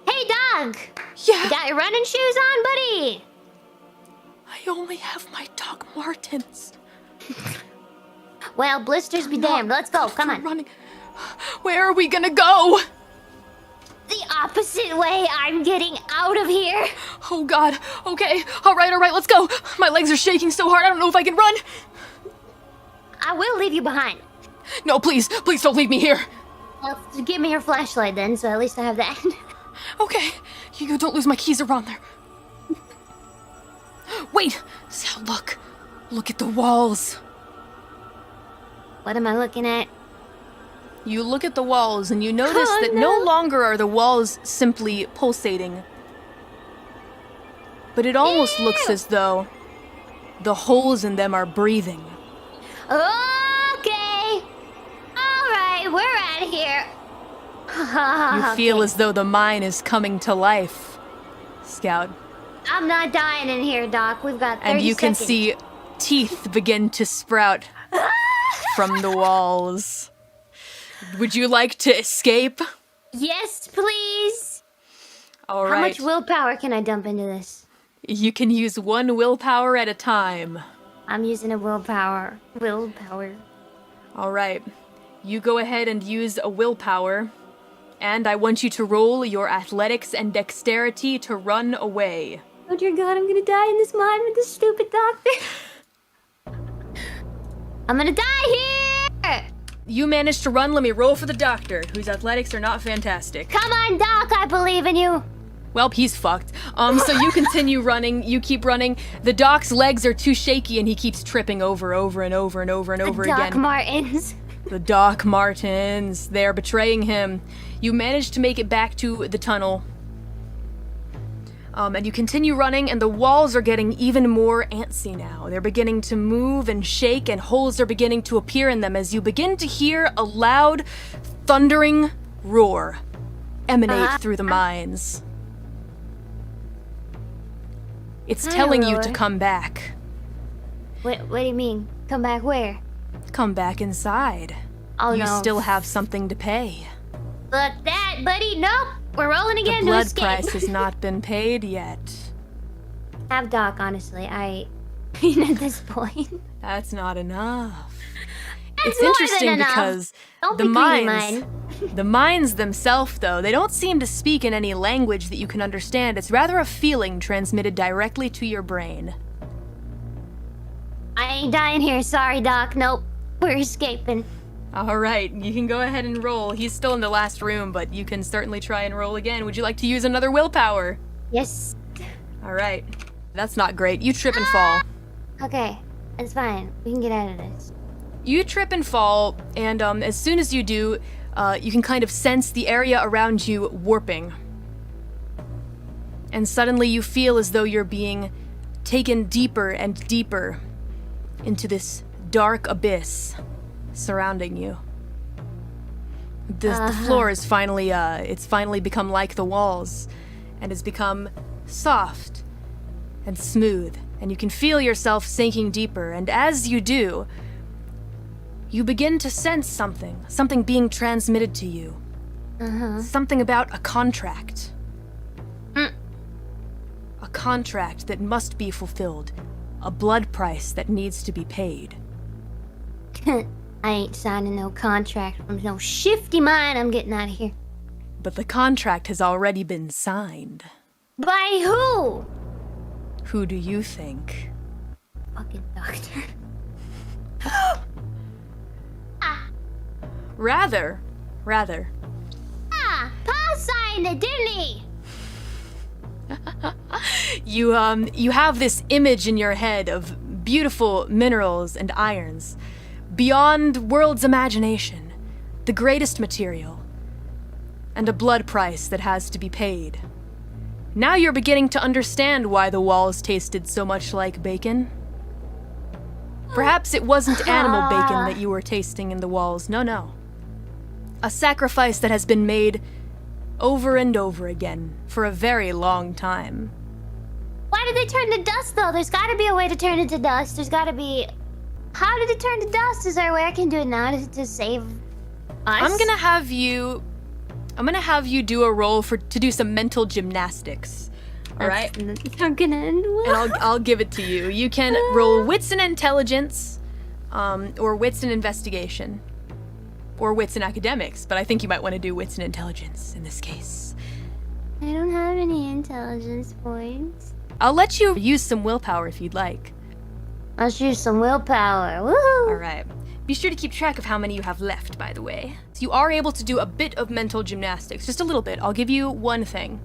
Hey, dog! Yeah. You got your running shoes on, buddy? I only have my Doc Martens. Well, blisters be damned. Let's go. Come on. Running. Where are we gonna go? The opposite way. I'm getting out of here. Oh God. Okay. All right. Let's go. My legs are shaking so hard. I don't know if I can run. I will leave you behind. No, please don't leave me here. Well, give me your flashlight then, so at least I have that. Okay. You don't lose my keys around there. Wait. Sal, look. Look at the walls. What am I looking at? You look at the walls and you notice that no longer are the walls simply pulsating. But it almost looks as though the holes in them are breathing. Okay. Alright, we're out of here. You feel as though the mine is coming to life, Scout. I'm not dying in here, Doc. We've got 30 And you can seconds. see teeth begin to sprout from the walls. Would you like to escape? Yes, please. All right. How much willpower can I dump into this? You can use one willpower at a time. I'm using a willpower. All right. You go ahead and use a willpower. And I want you to roll your athletics and dexterity to run away. Oh dear God, I'm gonna die in this mine with this stupid doctor. I'm gonna die here! You managed to run. Let me roll for the doctor, whose athletics are not fantastic. Come on, Doc, I believe in you. Well, he's fucked. So you continue running. You keep running. The doc's legs are too shaky, and he keeps tripping over and over again. Doc Martens. The Doc Martens. They're betraying him. You manage to make it back to the tunnel. And you continue running, and the walls are getting even more antsy now. They're beginning to move and shake, and holes are beginning to appear in them as you begin to hear a loud, thundering roar emanate through the mines. It's telling you to come back. What do you mean? Come back where? Come back inside. Oh, you no. still have something to pay. Look that, buddy. Nope. We're rolling again The to blood escape. price has not been paid yet. Have Doc, honestly. At this point. That's not enough. That's It's more interesting than enough. because Don't the be greedy, mines, mine. the mines themselves, though, they don't seem to speak in any language that you can understand. It's rather a feeling transmitted directly to your brain. I ain't dying here. Sorry, Doc. Nope. We're escaping. All right, you can go ahead and roll. He's still in the last room, but you can certainly try and roll again. Would you like to use another willpower? Yes. All right. That's not great. You trip and fall. Okay. It's fine. We can get out of this. You trip and fall, and as soon as you do, you can kind of sense the area around you warping. And suddenly you feel as though you're being taken deeper and deeper into this dark abyss surrounding you. The floor is finally, it's finally become like the walls, and it's become soft and smooth, and you can feel yourself sinking deeper, and as you do, you begin to sense something being transmitted to you. Something about a contract. A contract that must be fulfilled. A blood price that needs to be paid. I ain't signing no contract from no shifty mine. I'm getting out of here. But the contract has already been signed. By who? Who do you think? Fucking doctor. Rather. Pa signed it, didn't he? You have this image in your head of beautiful minerals and irons, beyond world's imagination, the greatest material, and a blood price that has to be paid. Now you're beginning to understand why the walls tasted so much like bacon. Perhaps it wasn't animal bacon that you were tasting in the walls, no. A sacrifice that has been made over and over again for a very long time. Why did they turn to dust, though? There's gotta be a way to turn it to dust. There's gotta be... How did it turn to dust? Is there a way I can do it now to save us? I'm gonna have you I'm gonna have you do a roll to do some mental gymnastics. All right? That's not gonna end well. And I'll give it to you. You can roll wits and intelligence, or wits and investigation, or wits and academics, but I think you might want to do wits and intelligence in this case. I don't have any intelligence points. I'll let you use some willpower if you'd like. Let's use some willpower. Woohoo! All right. Be sure to keep track of how many you have left, by the way. So you are able to do a bit of mental gymnastics, just a little bit. I'll give you one thing.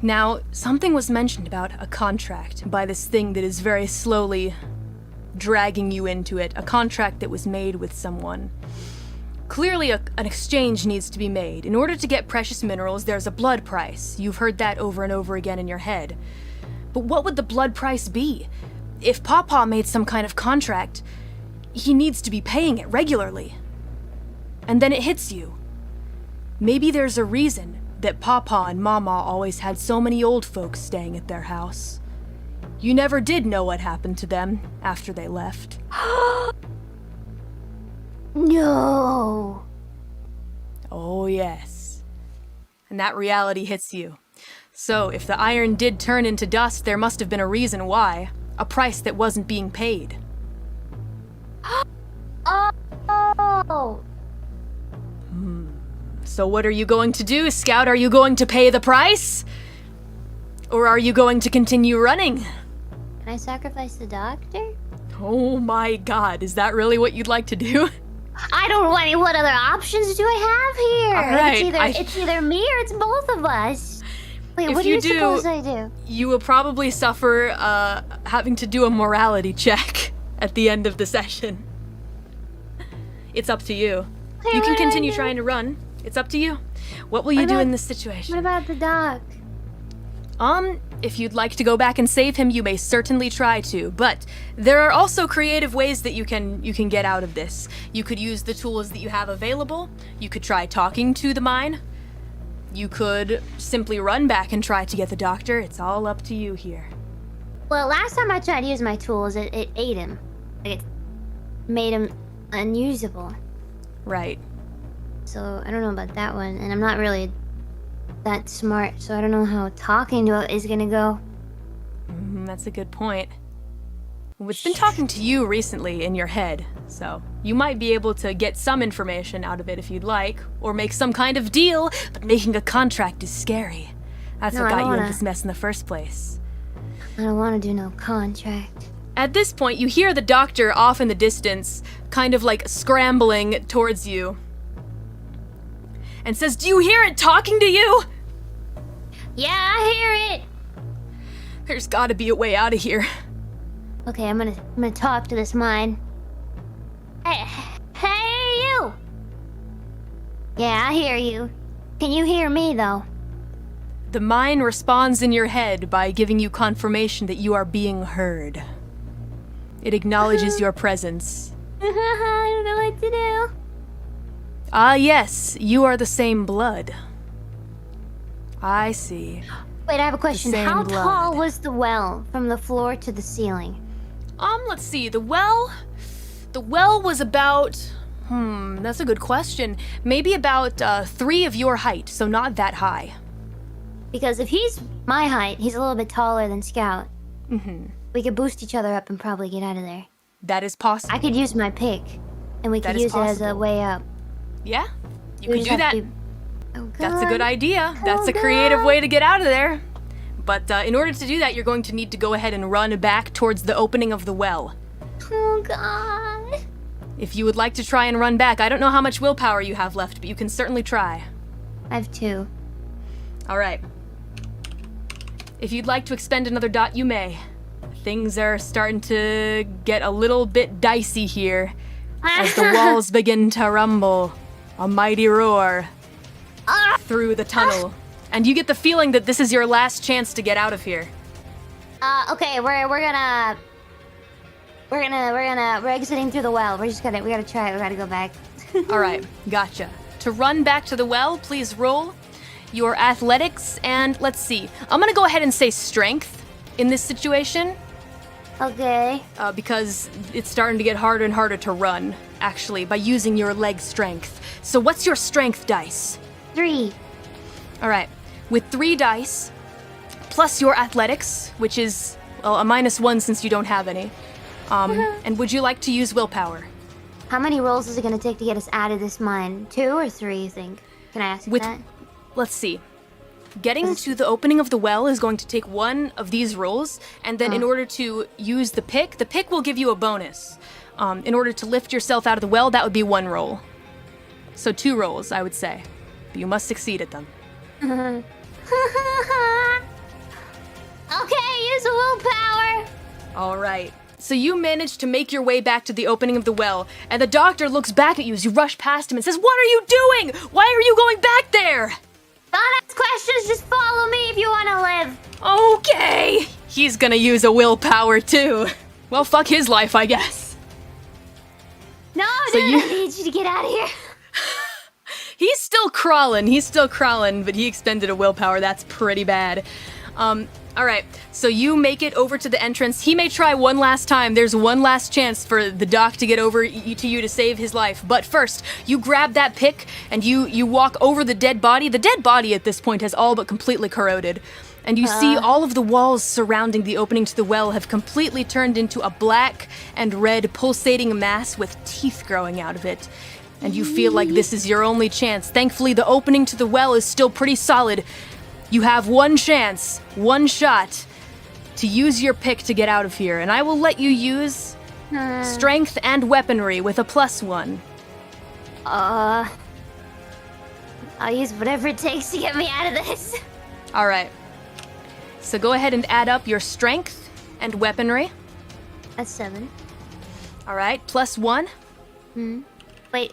Now, something was mentioned about a contract by this thing that is very slowly dragging you into it, a contract that was made with someone. Clearly, an exchange needs to be made. In order to get precious minerals, there's a blood price. You've heard that over and over again in your head. But what would the blood price be? If Papa made some kind of contract, he needs to be paying it regularly. And then it hits you. Maybe there's a reason that Papa and Mama always had so many old folks staying at their house. You never did know what happened to them after they left. No. Oh, yes. And that reality hits you. So, if the iron did turn into dust, there must have been a reason why. A price that wasn't being paid. Oh. So what are you going to do, Scout? Are you going to pay the price? Or are you going to continue running? Can I sacrifice the doctor? Oh my god, is that really what you'd like to do? I don't know. I mean, what other options do I have here? All right, It's either me or it's both of us. Wait, If what do you you do- suppose I do? You will probably suffer having to do a morality check at the end of the session. It's up to you. Okay, You what can do I continue do? trying to run. It's up to you. What will you do in this situation? What about the doc? If you'd like to go back and save him, you may certainly try to, but there are also creative ways that you can get out of this. You could use the tools that you have available. You could try talking to the mine. You could simply run back and try to get the doctor. It's all up to you here. Well, last time I tried to use my tools, it ate him. It made him unusable. Right. So I don't know about that one, and I'm not really that smart, so I don't know how talking to it is gonna go. That's a good point. Well, it's been talking to you recently in your head, so you might be able to get some information out of it if you'd like, or make some kind of deal, but making a contract is scary. That's No, what I got don't you in wanna- this mess in the first place. I don't want to do no contract. At this point, you hear the doctor off in the distance, kind of like scrambling towards you, and says, "Do you hear it talking to you? Yeah, I hear it. There's gotta be a way out of here." Okay, I'm gonna talk to this mine. Hey, you! Yeah, I hear you. Can you hear me, though? The mine responds in your head by giving you confirmation that you are being heard. It acknowledges your presence. I don't know what to do. Ah, yes, you are the same blood. I see. Wait, I have a question. same How blood. tall was the well from the floor to the ceiling? Let's see, the well was about, that's a good question. Maybe about 3 of your height, so not that high. Because if he's my height, he's a little bit taller than Scout. We could boost each other up and probably get out of there. That is possible. I could use my pick, and we That could is use it as a possible. way up. Yeah, you We could just do have that. to be- Oh, That's a good God. idea. That's Oh, a creative God. way to get out of there. But in order to do that, you're going to need to go ahead and run back towards the opening of the well. Oh, God. If you would like to try and run back, I don't know how much willpower you have left, but you can certainly try. I have 2. All right. If you'd like to expend another dot, you may. Things are starting to get a little bit dicey here as the walls begin to rumble. A mighty roar through the tunnel. And you get the feeling that this is your last chance to get out of here. Okay, we're exiting through the well. We gotta try it. We gotta go back. All right, gotcha. To run back to the well, please roll your athletics, and let's see. I'm gonna go ahead and say strength in this situation, Okay. because it's starting to get harder and harder to run, actually, by using your leg strength. So what's your strength dice? 3. All right. With 3 dice, plus your athletics, which is, well, a -1 since you don't have any. And would you like to use willpower? How many rolls is it gonna take to get us out of this mine? 2 or 3, you think? Can I ask that? Let's see. Getting to the opening of the well is going to take 1 of these rolls, and then in order to use the pick will give you a bonus. In order to lift yourself out of the well, that would be 1 roll. So 2 rolls, I would say. But you must succeed at them. Okay, use a willpower. All right. So you manage to make your way back to the opening of the well, and the doctor looks back at you as you rush past him and says, "What are you doing? Why are you going back there?" Don't ask questions, just follow me if you want to live. Okay. He's gonna use a willpower too. Well, fuck his life, I guess. No, So dude, you- I need you to get out of here. He's still crawling, but he expended a willpower. That's pretty bad. All right, so you make it over to the entrance. He may try one last time. There's one last chance for the doc to get over to you to save his life. But first, you grab that pick and you walk over the dead body. The dead body at this point has all but completely corroded. And you see all of the walls surrounding the opening to the well have completely turned into a black and red pulsating mass with teeth growing out of it. And you feel like this is your only chance. Thankfully, the opening to the well is still pretty solid. You have one chance, one shot, to use your pick to get out of here. And I will let you use strength and weaponry with a +1. I'll use whatever it takes to get me out of this. All right. So go ahead and add up your strength and weaponry. That's 7. All right, +1. Wait.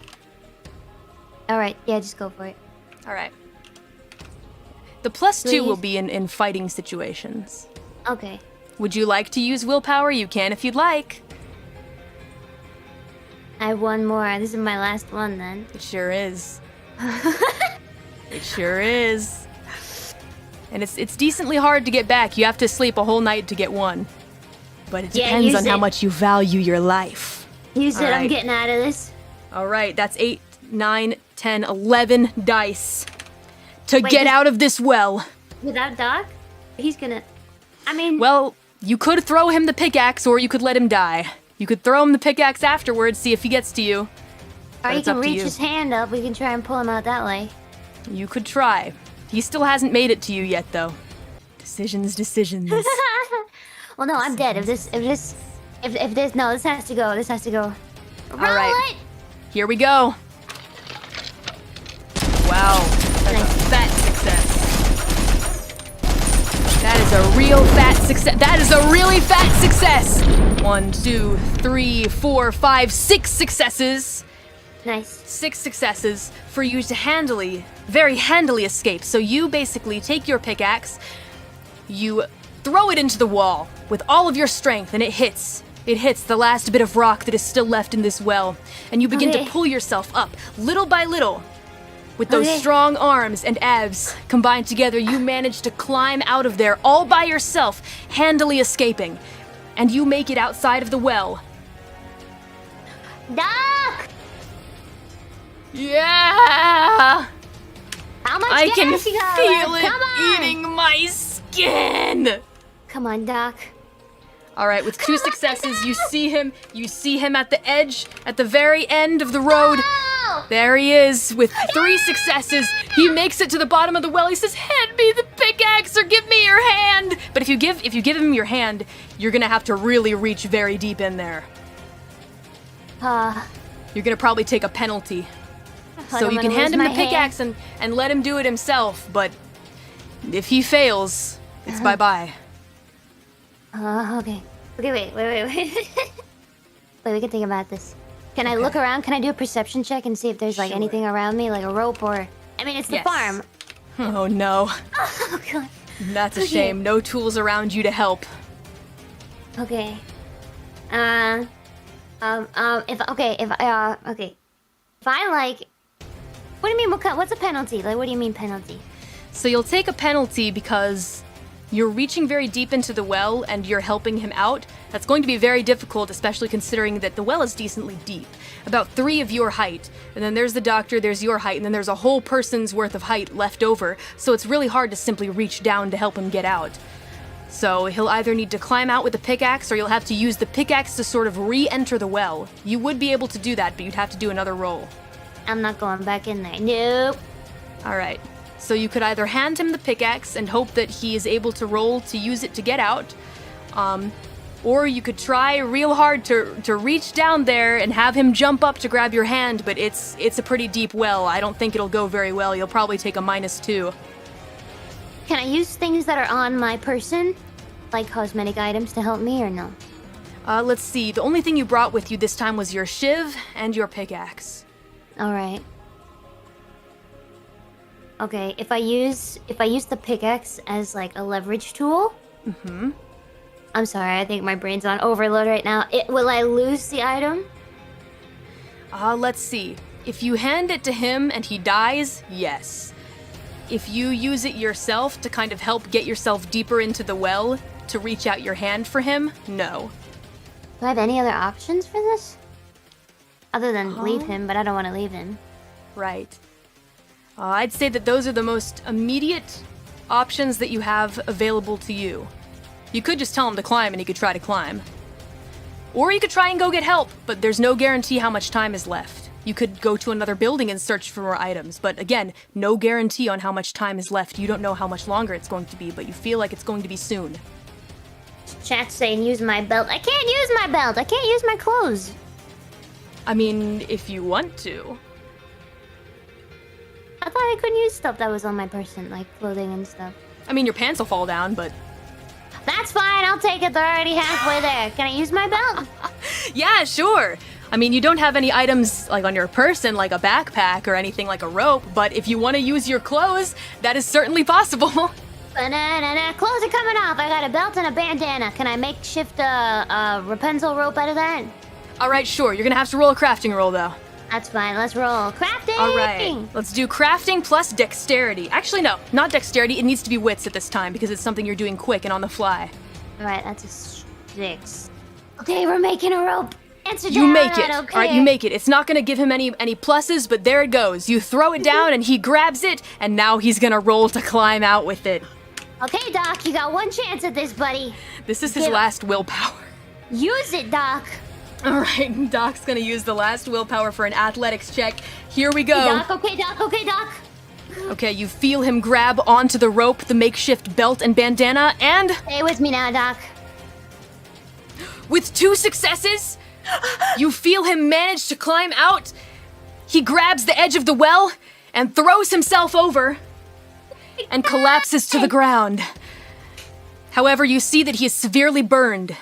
Alright, yeah, just go for it. All right. The +2 Please. will be in fighting situations. Okay. Would you like to use willpower? You can if you'd like. I have one more. This is my last one then. It sure is. It sure is. And it's decently hard to get back. You have to sleep a whole night to get one. But it Yeah, depends use on how it. much you value your life. You said All I'm right. getting out of this. All right, that's 8, 9, 10, 11 dice to Wait, get this- out of this well. Without Doc? He's gonna... I mean... Well, you could throw him the pickaxe or you could let him die. You could throw him the pickaxe afterwards, see if he gets to you. or but he it's can up to reach you. his hand up. We can try and pull him out that way. You could try. He still hasn't made it to you yet, though. Decisions. Well, no, I'm dead. If this... No, this has to go. This has to go. Roll right. it! Here we go. Wow, that's a fat success. That is a real fat success. That is a really fat success. 1, 2, 3, 4, 5, 6 successes. Nice. 6 successes for you to very handily escape. So you basically take your pickaxe, you throw it into the wall with all of your strength, and it hits. It hits the last bit of rock that is still left in this well, and you begin Okay. to pull yourself up, little by little. With those Okay. strong arms and abs combined together, you manage to climb out of there all by yourself, handily escaping. And you make it outside of the well. Doc! Yeah! How much I gas can you got feel left? it Come on! eating my skin! Come on, Doc. All right, with 2 successes, you see him at the edge, at the very end of the road. Oh! There he is, with 3 successes. He makes it to the bottom of the well. He says, "Hand me the pickaxe or give me your hand." But if you give him your hand, you're gonna have to really reach very deep in there. You're gonna probably take a penalty. So you can hand him the pickaxe and let him do it himself, but if he fails, it's bye-bye. Okay. Okay, wait. Wait, we can think about this. Can I look around? Can I do a perception check and see if there's like Sure. anything around me, like a rope or... I mean, it's the Yes. farm. Oh no, Oh, God. that's a Okay. shame. No tools around you to help. Okay. If I like... What do you mean, what's a penalty? Like, what do you mean penalty? So you'll take a penalty because You're reaching very deep into the well and you're helping him out. That's going to be very difficult, especially considering that the well is decently deep. About 3 of your height. And then there's the doctor, there's your height, and then there's a whole person's worth of height left over. So it's really hard to simply reach down to help him get out. So he'll either need to climb out with a pickaxe or you'll have to use the pickaxe to sort of re-enter the well. You would be able to do that, but you'd have to do another roll. I'm not going back in there. Nope. Alright. So you could either hand him the pickaxe and hope that he is able to roll to use it to get out, or you could try real hard to reach down there and have him jump up to grab your hand, but it's a pretty deep well. I don't think it'll go very well. You'll probably take a -2. Can I use things that are on my person, like cosmetic items, to help me or no? Let's see. The only thing you brought with you this time was your shiv and your pickaxe. All right. Okay, if I use the pickaxe as like a leverage tool. Mm-hmm. I'm sorry, I think my brain's on overload right now. Will I lose the item? Let's see. If you hand it to him and he dies, yes. If you use it yourself to kind of help get yourself deeper into the well to reach out your hand for him, no. Do I have any other options for this? Other than leave him, but I don't want to leave him. Right. I'd say that those are the most immediate options that you have available to you. You could just tell him to climb and he could try to climb. Or you could try and go get help, but there's no guarantee how much time is left. You could go to another building and search for more items, but again, no guarantee on how much time is left. You don't know how much longer it's going to be, but you feel like it's going to be soon. Chat's saying use my belt. I can't use my belt. I can't use my clothes. I mean, if you want to. I thought I couldn't use stuff that was on my person, like clothing and stuff. I mean, your pants will fall down, but... That's fine, I'll take it. They're already halfway there. Can I use my belt? Yeah, sure. I mean, you don't have any items, like, on your person, like a backpack or anything like a rope, but if you want to use your clothes, that is certainly possible. Banana, clothes are coming off. I got a belt and a bandana. Can I makeshift a Rapunzel rope out of that? Alright, sure. You're gonna have to roll a crafting roll, though. That's fine, let's roll. Crafting! Alright, let's do crafting plus dexterity. Actually, no, not dexterity. It needs to be wits at this time because it's something you're doing quick and on the fly. Alright, that's a 6. Okay, we're making a rope. Answer you down, make it. Okay. Alright, you make it. It's not gonna give him any pluses, but there it goes. You throw it down and he grabs it, and now he's gonna roll to climb out with it. Okay, Doc, you got one chance at this, buddy. This is his last willpower. Use it, Doc. Alright, Doc's gonna use the last willpower for an athletics check. Here we go. Okay, Doc. Okay, you feel him grab onto the rope, the makeshift belt and bandana, and... Stay with me now, Doc. With 2 successes, you feel him manage to climb out. He grabs the edge of the well and throws himself over and collapses to the ground. However, you see that he is severely burned.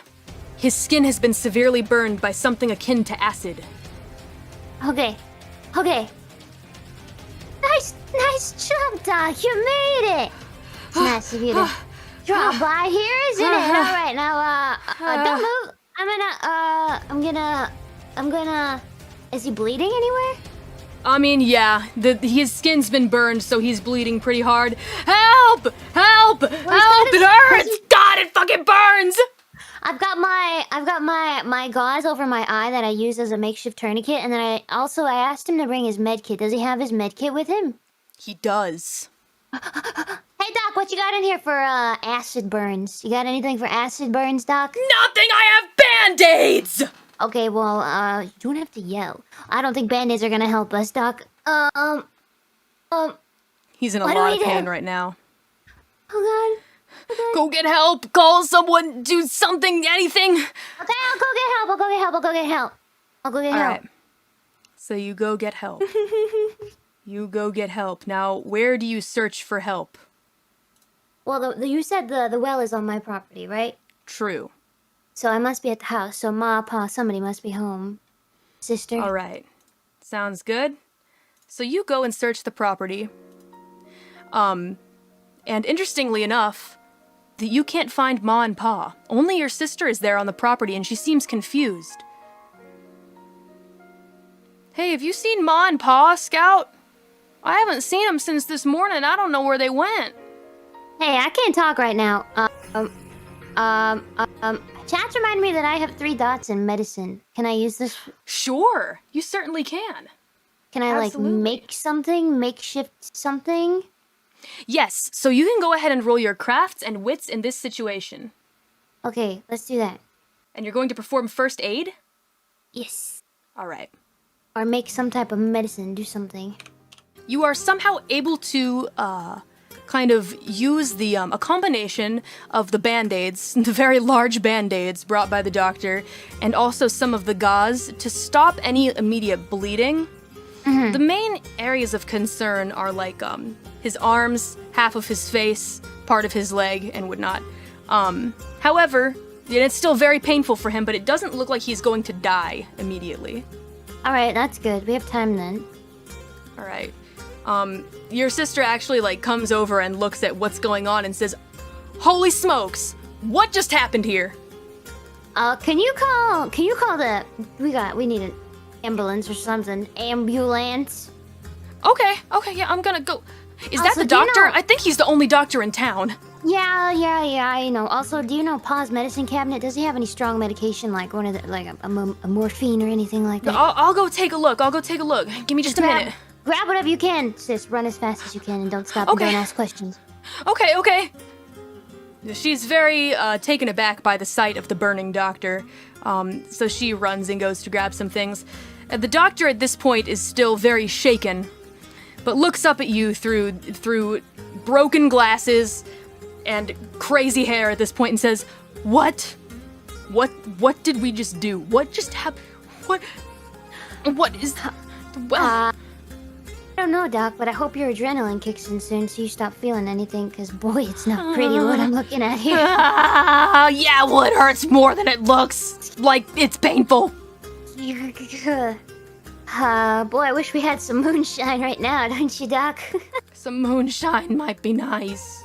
His skin has been severely burned by something akin to acid. Okay. Nice jump, Doc. You made it. It's nice of you to drop by here, isn't it? All right, now, don't move. I'm gonna. Is he bleeding anywhere? I mean, yeah, his skin's been burned, so he's bleeding pretty hard. Help! It hurts! God, it fucking burns! I've got my gauze over my eye that I use as a makeshift tourniquet, and then I asked him to bring his med kit. Does he have his med kit with him? He does. Hey Doc, what you got in here for acid burns? You got anything for acid burns, Doc? Nothing! I have Band-Aids! Okay, well, you don't have to yell. I don't think Band-Aids are gonna help us, Doc. He's in a lot of pain right now. Oh God. Go get help! Call someone! Do something! Anything! Okay, I'll go get help. Alright. So you go get help. You go get help. Now, where do you search for help? Well, you said the well is on my property, right? True. So I must be at the house. So Ma, Pa, somebody must be home. Sister? Alright. Sounds good. So you go and search the property. And interestingly enough, that you can't find Ma and Pa. Only your sister is there on the property, and she seems confused. Hey, have you seen Ma and Pa, Scout? I haven't seen them since this morning. I don't know where they went. Hey, I can't talk right now. Chat reminded me that I have 3 dots in medicine. Can I use this? Sure, you certainly can. Can I, Absolutely. like, make something? Makeshift something? Yes, so you can go ahead and roll your crafts and wits in this situation. Okay, let's do that. And you're going to perform first aid? Yes. All right. Or make some type of medicine, do something. You are somehow able to, kind of use the, a combination of the band-aids, the very large band-aids brought by the doctor, and also some of the gauze to stop any immediate bleeding. The main areas of concern are like, his arms, half of his face, part of his leg, and whatnot. However, it's still very painful for him, but it doesn't look like he's going to die immediately. Alright, that's good. We have time then. Alright. Your sister actually, like, comes over and looks at what's going on and says, "Holy smokes! What just happened here?" Can you call the... We need an ambulance or something. Ambulance. Okay, yeah, I'm gonna go. Is that Also, the do you doctor? know- I think he's the only doctor in town. Yeah, I know. Also, do you know Pa's medicine cabinet? Does he have any strong medication, like one of the, like a morphine or anything like that? I'll go take a look. Give me just a minute. Grab whatever you can, sis. Run as fast as you can and don't stop Okay. and don't ask questions. Okay. She's very taken aback by the sight of the burning doctor, so she runs and goes to grab some things. The doctor at this point is still very shaken, but looks up at you through broken glasses and crazy hair at this point and says, "What did we just do? What just happened? What is that? Well, I don't know, Doc, but I hope your adrenaline kicks in soon so you stop feeling anything, because boy, it's not pretty what I'm looking at here. yeah, well, it hurts more than it looks. Like, it's painful." Boy, I wish we had some moonshine right now, don't you, Doc? Some moonshine might be nice.